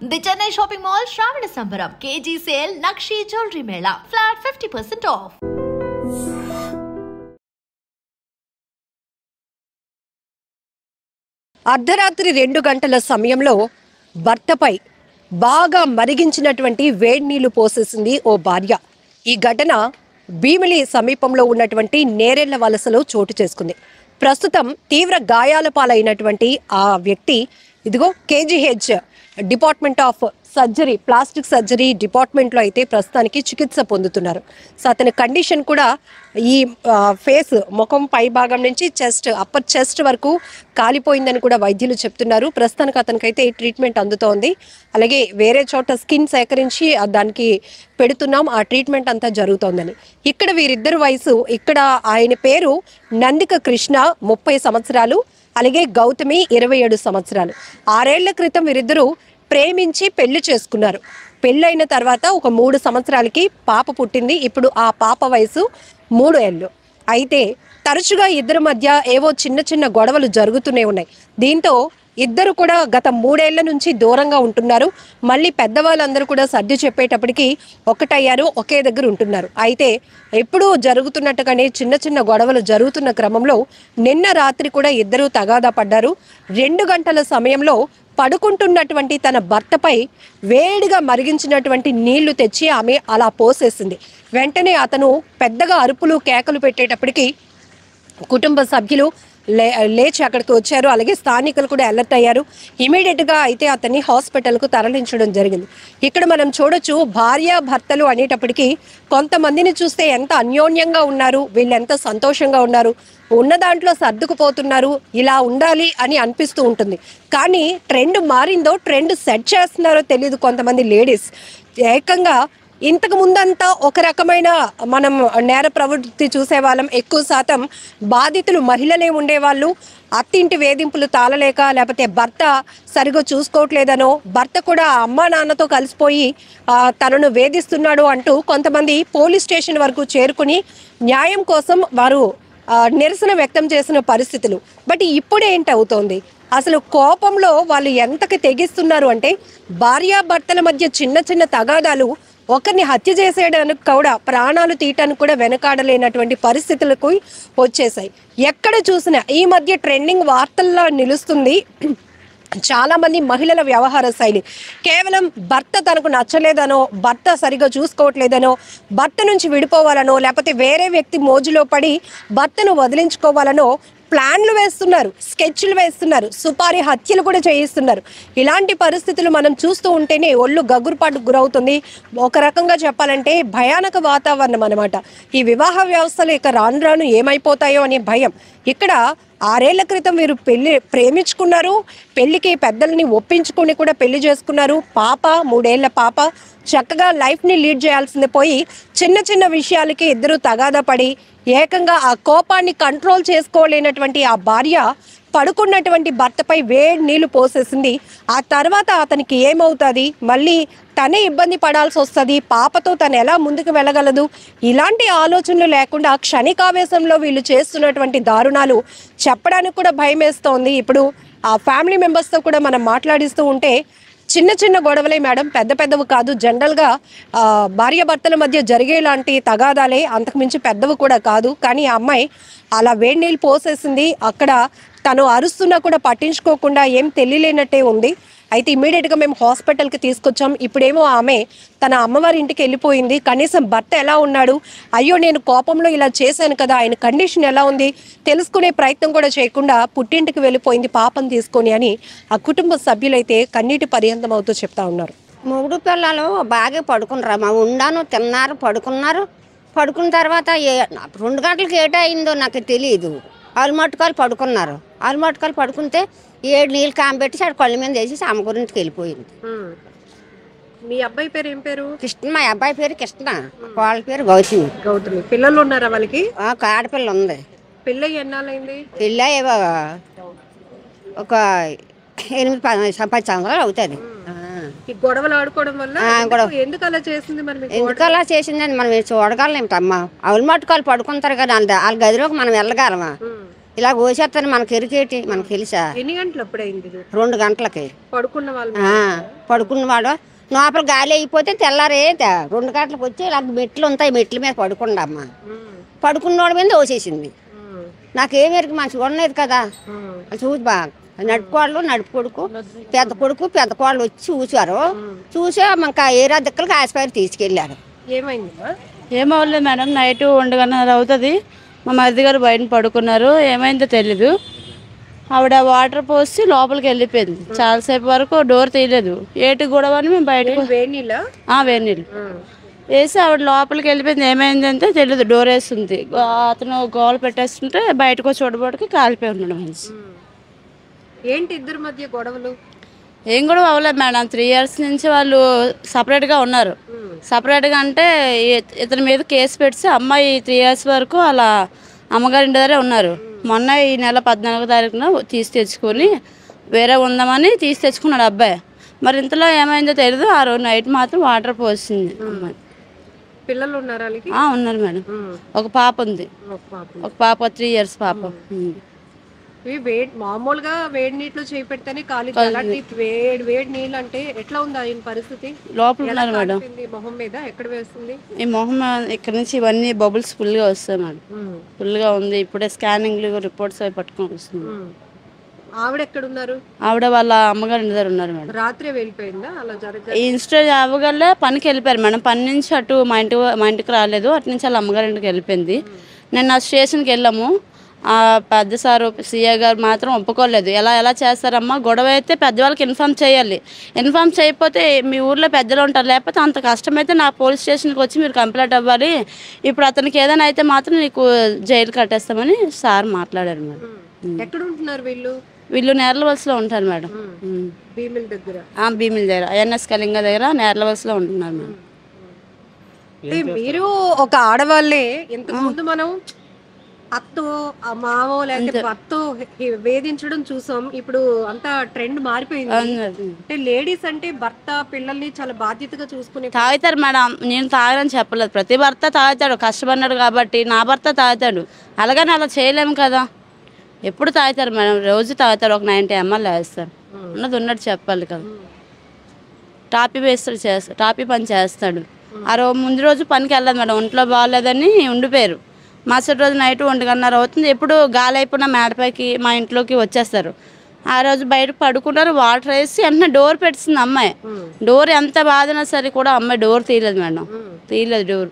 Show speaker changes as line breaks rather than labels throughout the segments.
The Chennai shopping mall శ్రావణ సంబరం KG sale nakshi jewellery Mela flat 50% of.
అర్ధరాత్రి 2 గంటల సమయంలో భర్తపై బాగా మరిగించినటువంటి వేడి నీళ్లు పోసేసింది ఓ భార్య. ఈ ఘటన భీమిలి సమీపంలో ఉన్నటువంటి నేరెళ్ల వలసలో చోటు చేసుకుంది. ప్రస్తుతం తీవ్ర గాయాల పాలైనటువంటి ఆ వ్యక్తి ఇదిగో KGH department of surgery plastic surgery డిపార్ట్మెంట్లో అయితే ప్రస్తుతానికి చికిత్స పొందుతున్నారు. సో అతని కండిషన్ కూడా ఈ ఫేస్ ముఖం పై భాగం నుంచి అప్పర్ చెస్ట్ వరకు కాలిపోయిందని కూడా వైద్యులు చెప్తున్నారు. ప్రస్తుతానికి అతనికైతే ట్రీట్మెంట్ అందుతోంది. అలాగే వేరే చోట స్కిన్ సేకరించి దానికి పెడుతున్నాం, ఆ ట్రీట్మెంట్ అంతా జరుగుతోందని. ఇక్కడ వీరిద్దరు వయసు, ఇక్కడ ఆయన పేరు నందిక కృష్ణ 30 సంవత్సరాలు, అలాగే గౌతమి 27 సంవత్సరాలు. 6 ఏళ్ల క్రితం వీరిద్దరూ ప్రేమించి పెళ్లి చేసుకున్నారు. పెళ్ళైన తర్వాత ఒక 3 సంవత్సరాలకి పాప పుట్టింది. ఇప్పుడు ఆ పాప వయసు 3 ఏళ్ళు. అయితే తరచుగా ఇద్దరి మధ్య ఏవో చిన్న చిన్న గొడవలు జరుగుతూనే ఉన్నాయి. దీంతో ఇద్దరు కూడా గత 3 ఏళ్ల నుంచి దూరంగా ఉంటున్నారు. మళ్ళీ పెద్దవాళ్ళందరూ కూడా సర్ది చెప్పేటప్పటికి ఒకటయ్యారు, ఒకే దగ్గర ఉంటున్నారు. అయితే ఎప్పుడూ జరుగుతున్నట్టుగానే చిన్న చిన్న గొడవలు జరుగుతున్న క్రమంలో నిన్న రాత్రి కూడా ఇద్దరు తగాదా పడ్డారు. 2 గంటల సమయంలో పడుకుంటున్నటువంటి తన భర్తపై వేడిగా మరిగించినటువంటి నీళ్లు తెచ్చి ఆమె అలా పోసేసింది. వెంటనే అతను పెద్దగా అరుపులు కేకలు పెట్టేటప్పటికి కుటుంబ సభ్యులు లేచి అక్కడికి వచ్చారు. అలాగే స్థానికులు కూడా అలర్ట్ అయ్యారు. ఇమీడియట్గా అయితే అతన్ని హాస్పిటల్కు తరలించడం జరిగింది. ఇక్కడ మనం చూడొచ్చు, భార్య భర్తలు అనేటప్పటికీ కొంతమందిని చూస్తే ఎంత అన్యోన్యంగా ఉన్నారు, వీళ్ళు ఎంత సంతోషంగా ఉన్నారు, ఉన్న దాంట్లో సర్దుకుపోతున్నారు, ఇలా ఉండాలి అని అనిపిస్తూ ఉంటుంది. కానీ ట్రెండ్ మారిందో, ట్రెండ్ సెట్ చేస్తున్నారో తెలియదు కొంతమంది లేడీస్. ఏకంగా ఇంతకు ముందంతా ఒక రకమైన మనం నేర ప్రవృత్తి చూసేవాళ్ళం. ఎక్కువ శాతం బాధితులు మహిళలే ఉండేవాళ్ళు. అత్తింటి వేధింపులు తాళలేక, లేకపోతే భర్త సరిగా చూసుకోవట్లేదనో, భర్త కూడా అమ్మా నాన్నతో కలిసిపోయి తనను వేధిస్తున్నాడు అంటూ కొంతమంది పోలీస్ స్టేషన్ వరకు చేరుకుని న్యాయం కోసం వారు నిరసన వ్యక్తం చేసిన పరిస్థితులు. బట్ ఇప్పుడు ఏంటవుతోంది, అసలు కోపంలో వాళ్ళు ఎంతకి తెగిస్తున్నారు అంటే, భార్యాభర్తల మధ్య చిన్న చిన్న తగాదాలు ఒకరిని హత్య చేసేయడానికి కూడా, ప్రాణాలు తీయటానికి కూడా వెనకాడలేనటువంటి పరిస్థితులకు వచ్చేసాయి. ఎక్కడ చూసినా ఈ మధ్య ట్రెండింగ్ వార్తల్లో నిలుస్తుంది చాలామంది మహిళల వ్యవహార శైలి. కేవలం భర్త తనకు నచ్చలేదనో, భర్త సరిగా చూసుకోవట్లేదనో, భర్త నుంచి విడిపోవాలనో, లేకపోతే వేరే వ్యక్తి మోజులో పడి భర్తను వదిలించుకోవాలనో ప్లాన్లు వేస్తున్నారు, స్కెచ్లు వేస్తున్నారు, సుపారీ హత్యలు కూడా చేయిస్తున్నారు. ఇలాంటి పరిస్థితులు మనం చూస్తూ ఉంటేనే ఒళ్ళు గగురుపాటుకు గురవుతుంది. ఒక రకంగా చెప్పాలంటే భయానక వాతావరణం అనమాట. ఈ వివాహ వ్యవస్థలు ఇక రాను రాను ఏమైపోతాయో అనే భయం. ఇక్కడ 6 ఏళ్ల క్రితం వీరు ప్రేమించుకున్నారు, పెళ్లికి పెద్దల్ని ఒప్పించుకొని కూడా పెళ్లి చేసుకున్నారు. పాప 3 ఏళ్ల పాప, చక్కగా లైఫ్ని లీడ్ చేయాల్సింది పోయి చిన్న చిన్న విషయాలకి ఇద్దరు తగాదా పడి ఏకంగా ఆ కోపాన్ని కంట్రోల్ చేసుకోలేనటువంటి ఆ భార్య పడుకున్నటువంటి భర్తపై వేడి నీళ్లు పోసేసింది. ఆ తర్వాత అతనికి ఏమవుతుంది, మళ్ళీ తనే ఇబ్బంది పడాల్సి వస్తుంది, పాపతో తను ఎలా ముందుకు వెళ్ళగలదు, ఇలాంటి ఆలోచనలు లేకుండా క్షణికావేశంలో వీళ్ళు చేస్తున్నటువంటి దారుణాలు చెప్పడానికి కూడా భయం వేస్తోంది. ఇప్పుడు ఆ ఫ్యామిలీ మెంబర్స్తో కూడా మనం మాట్లాడిస్తూ ఉంటే చిన్న చిన్న గొడవలే మేడం, పెద్ద పెద్దవి కాదు. జనరల్గా భార్యాభర్తల మధ్య జరిగేలాంటి తగాదాలే, అంతకుమించి పెద్దవి కూడా కాదు. కానీ ఆ అమ్మాయి అలా వేడి నీళ్ళు పోసేసింది. అక్కడ తను అరుస్తున్నా కూడా పట్టించుకోకుండా ఏం తెలియలేనట్టే ఉంది. అయితే ఇమీడియట్గా మేము హాస్పిటల్కి తీసుకొచ్చాం. ఇప్పుడేమో ఆమె తన అమ్మవారి ఇంటికి వెళ్ళిపోయింది. కనీసం భర్త ఎలా ఉన్నాడు, అయ్యో నేను కోపంలో ఇలా చేశాను కదా, ఆయన కండిషన్ ఎలా ఉంది తెలుసుకునే ప్రయత్నం కూడా చేయకుండా పుట్టింటికి వెళ్ళిపోయింది పాపం తీసుకొని అని ఆ కుటుంబ సభ్యులైతే కన్నీటి పర్యంతం అవుతూ చెప్తా ఉన్నారు.
3 పిల్లలు బాగా పడుకున్నారు, ఉండాను, తిన్నారు, పడుకున్నారు. పడుకున్న తర్వాత 2 గంటలకు ఏటయిందో నాకు తెలియదు. ఆలుమట్టుకాలు పడుకున్నారు. ఆలుమట్టుకాలు పడుకుంటే 7 నీళ్ళు కాంబెట్టి ఆడ కళ్ళ మీద వేసి అమ్మ గురించి వెళ్ళిపోయింది.
మీ అబ్బాయి పేరు ఏం పేరు?
కృష్ణ. మా అబ్బాయి పేరు కృష్ణ, వాళ్ళ పేరు గౌతమి.
గౌతమి. పిల్లలు ఉన్నారా వాళ్ళకి?
ఆడపిల్ల ఉంది.
పిల్ల ఎన్నాళ్ళైంది?
పిల్ల ఒక 8-10 సంవత్సరాలు అవుతుంది.
గొడవలు ఆడుకోవడం వల్ల ఎందుకు అలా చేసింది?
ఎందుకు అలా చేసిందని మనం చూడగలమేంటమ్మా. అవులు మట్టుకాలు పడుకుంటారు కదా, వాళ్ళ గదిలోకి మనం వెళ్ళగలమా? ఇలా కోసేస్తాను మనకి ఎరికేటి మనకు తెలుసా.
ఎన్ని గంటలు అప్పుడైంది?
2 గంటలకి
పడుకున్న వాళ్ళు
పడుకున్నవాడు లోపల గాలి అయిపోతే తెల్లారే 2 గంటలకు వచ్చి ఇలా మెట్లు ఉంటాయి, మెట్ల మీద పడుకుండమ్మా. పడుకున్నవాడి మీద దోసేసింది. నాకేం ఎరికి మంచిగా ఉండలేదు కదా. చూసి బాగా నడుపుకోళ్ళు, నడుపు కొడుకు, పెద్ద కోళ్ళు వచ్చి చూసారు. చూసే ఇంకా ఏరా దిక్కలకి ఆసుపత్రి తీసుకెళ్ళారు.
ఏమైందమ్మా?
ఏమవ్వలేదు మేడం, నైట్ 1:30 అవుతుంది. మా మరిది గారు బయట పడుకున్నారు, ఏమైందో తెలీదు. ఆవిడ వాటర్ పోసి లోపలికి వెళ్ళిపోయింది. చాలాసేపు వరకు డోర్ తీయలేదు. ఏటి గొడవ అని మేము బయటకు వేడి నీళ్ళు వేసి ఆవిడ లోపలికి వెళ్ళిపోయింది. ఏమైందంటే తెలియదు. డోర్ వేస్తుంది, అతను గోల పెట్టేస్తుంటే బయటకు వచ్చి చూడబోటికి కాలిపోయి ఉన్నాడు మనిషి.
ఏంటి ఇద్దరి మధ్య గొడవలు?
ఏం గొడవ అవ్వలేదు మేడం. 3 years నుంచి వాళ్ళు సపరేట్గా ఉన్నారు. సపరేట్గా అంటే ఇతని మీద కేసు పెట్టి అమ్మాయి 3 years వరకు అలా అమ్మగారింటి దగ్గరే ఉన్నారు. మొన్న ఈ నెల 14వ తారీఖున తీసి తెచ్చుకొని వేరే ఉందామని తీసి తెచ్చుకున్నాడు అబ్బాయి. మరి ఇంతలో ఏమైందో తెలియదు. ఆ రోజు నైట్ మాత్రం వాటర్ పోసింది అమ్మాయి.
పిల్లలు ఉన్నారు?
ఉన్నారు మేడం. ఒక పాప ఉంది, ఒక పాప 3 years పాప.
మామూలుగా వేడి నీటిలో చేయి పెడితేనే కాలి, వేడి నీళ్ళు అంటే ఎట్లా ఉంది ఆయన పరిస్థితి?
లోపల ఉన్నారు మేడం.
మొహం మీద ఎక్కడ వేస్తుంది?
ఈ మొహం ఇక్కడ నుంచి ఇవన్నీ బబుల్స్ ఫుల్గా వస్తాయి మేడం. ఫుల్గా ఉంది. ఇప్పుడే స్కానింగ్లు రిపోర్ట్స్ అవి పట్టుకొని వస్తుంది.
ఆవిడ ఎక్కడ ఉన్నారు?
ఆవిడ వాళ్ళ అమ్మగారి ఇంటి దగ్గర ఉన్నారు మేడం.
రాత్రి వెళ్ళిపోయిందా? అలా
ఈ ఇన్సిడెంట్ అవ్వగలే పనికి వెళ్ళిపోయారు మేడం. పని నుంచి అటు మా ఇంటికి రాలేదు. అటు నుంచి వాళ్ళ అమ్మగారి ఇంటికి వెళ్ళిపోయింది. నేను ఆ స్టేషన్కి వెళ్ళాము. పెద్ద సారు సీఏ గారు మాత్రం ఒప్పుకోలేదు. ఎలా చేస్తారమ్మా, గొడవ అయితే పెద్దవాళ్ళకి ఇన్ఫామ్ చేయాలి. ఇన్ఫామ్ చేయకపోతే మీ ఊర్లో పెద్దలు ఉంటారు, లేకపోతే అంత కష్టమైతే నా పోలీస్ స్టేషన్కి వచ్చి మీరు కంప్లైంట్ అవ్వాలి. ఇప్పుడు అతనికి ఏదైనా అయితే మాత్రం నీకు జైలు కట్టేస్తామని సార్ మాట్లాడారు మేడం.
ఎక్కడ ఉంటున్నారు వీళ్ళు?
వీళ్ళు నేర్లవలసలో ఉంటారు మేడం.
భీమిలి దగ్గర
INS కళింగ దగ్గర నేర్లవలసలో ఉంటున్నారు మేడం.
మీరు ఒక ఆడవాళ్ళే ఇంతకు ముందు మనం అత్తో మావో లేకపోతే భర్తో వేధించడం చూసాం. ఇప్పుడు అంతా ట్రెండ్ మారిపోయింది. అంటే లేడీస్ అంటే భర్త పిల్లల్ని చాలా బాధ్యతగా చూసుకునే
తాగుతారు మేడం. నేను తాగని చెప్పలేదు. ప్రతి భర్త తాగుతాడు, కష్టపడినాడు కాబట్టి. నా భర్త తాగుతాడు, అలాగని అలా చేయలేము కదా. ఎప్పుడు తాగుతారు మేడం, రోజు తాగుతారు. ఒక 90 ml వేస్తారు. ఉన్నట్టు చెప్పాలి కదా. టాపీ పని చేస్తాడు. ముందు రోజు పనికి వెళ్ళదు మేడం, ఒంట్లో బాగాలేదని ఉండిపోయారు. మరుసటి రోజు నైట్ 1:30 అవుతుంది. ఎప్పుడు గాలి అయిపోయిన మేడపైకి మా ఇంట్లోకి వచ్చేస్తారు. ఆ రోజు బయట పడుకున్నారు. వాటర్ వేసి వెంటనే డోర్ పెట్టింది అమ్మాయి. డోర్ ఎంత బాధనా సరే కూడా అమ్మాయి డోర్ తీయలేదు మేడం. డోర్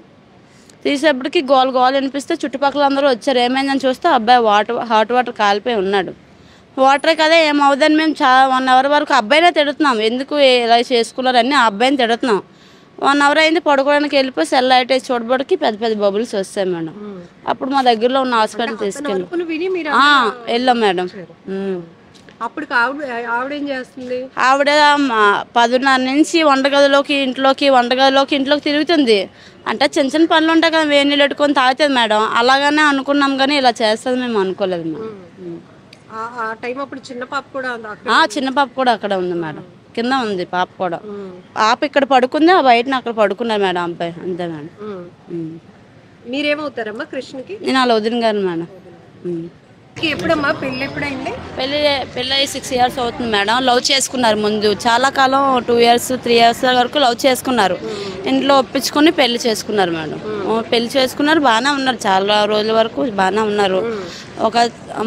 తీసేపటికి గోల్ వినిపిస్తే చుట్టుపక్కల అందరూ వచ్చారు. ఏమైందని చూస్తే అబ్బాయి హాట్ వాటర్ కాలిపోయి ఉన్నాడు. వాటరే కదా ఏమవుదని మేము 1 hour వరకు అబ్బాయినే తిడుతున్నాం. ఎందుకు ఇలా చేసుకున్నారని ఆ అబ్బాయిని తిడుతున్నాం. 1 hour అయింది. పడుకోవడానికి వెళ్ళిపోయి సెల్ లైట్ వేసి చూడబడికి పెద్ద బబుల్స్ వస్తాయి మేడం. అప్పుడు మా దగ్గరలో ఉన్న హాస్పిటల్ వెళ్ళాం మేడం.
అప్పుడు ఆవిడ ఏం చేస్తుంది?
ఆవిడ 10:30 నుంచి వంటగదిలోకి తిరుగుతుంది. అంటే చిన్న పనులు ఉంటాయి కదా, వేడి నీళ్ళు పెట్టుకొని తాగుతుంది మేడం. అలాగనే అనుకున్నాం కానీ ఇలా చేస్తుంది మేము అనుకోలేదు మేడం.
చిన్న పాప
కూడా అక్కడ ఉంది మేడం. కింద ఉంది పాప కూడా. పాప ఇక్కడ పడుకుంది, ఆ బయట అక్కడ పడుకున్నారు మేడం అబ్బాయి. అంతే మేడం.
మీరేమవుతారమ్మా కృష్ణకి?
నేను వాళ్ళ వదిన గారు మేడం.
ఎప్పుడమ్మా పెళ్ళి ఎప్పుడైంది?
పెళ్ళి 6 years అవుతుంది మేడం. లవ్ చేసుకున్నారు ముందు చాలా కాలం, 2 years 3 years వరకు లవ్ చేసుకున్నారు. ఇంట్లో ఒప్పించుకొని పెళ్లి చేసుకున్నారు మేడం. పెళ్లి చేసుకున్నారు, బాగానే ఉన్నారు. చాలా రోజుల వరకు బాగానే ఉన్నారు. ఒక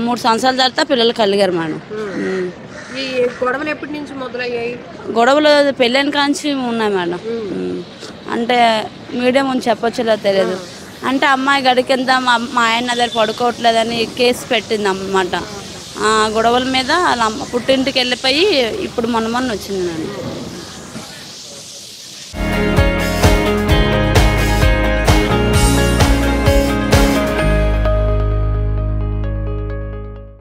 3 సంవత్సరాల తర్వాత పిల్లలు కలిగారు మేడం.
ఈ గొడవలు ఎప్పటి నుంచి మొదలయ్యాయి?
గొడవలు పెళ్ళైన కాంచి ఉన్నాయి మేడం. అంటే మీడియం అని చెప్పొచ్చులో తెలియదు. అంటే అమ్మాయి గడికింత మా ఆయన దగ్గర పడుకోవట్లేదని కేసు పెట్టింది అన్నమాట. గొడవల మీద అలా పుట్టింటికి వెళ్ళిపోయి ఇప్పుడు మొన్న వచ్చింది మేడం.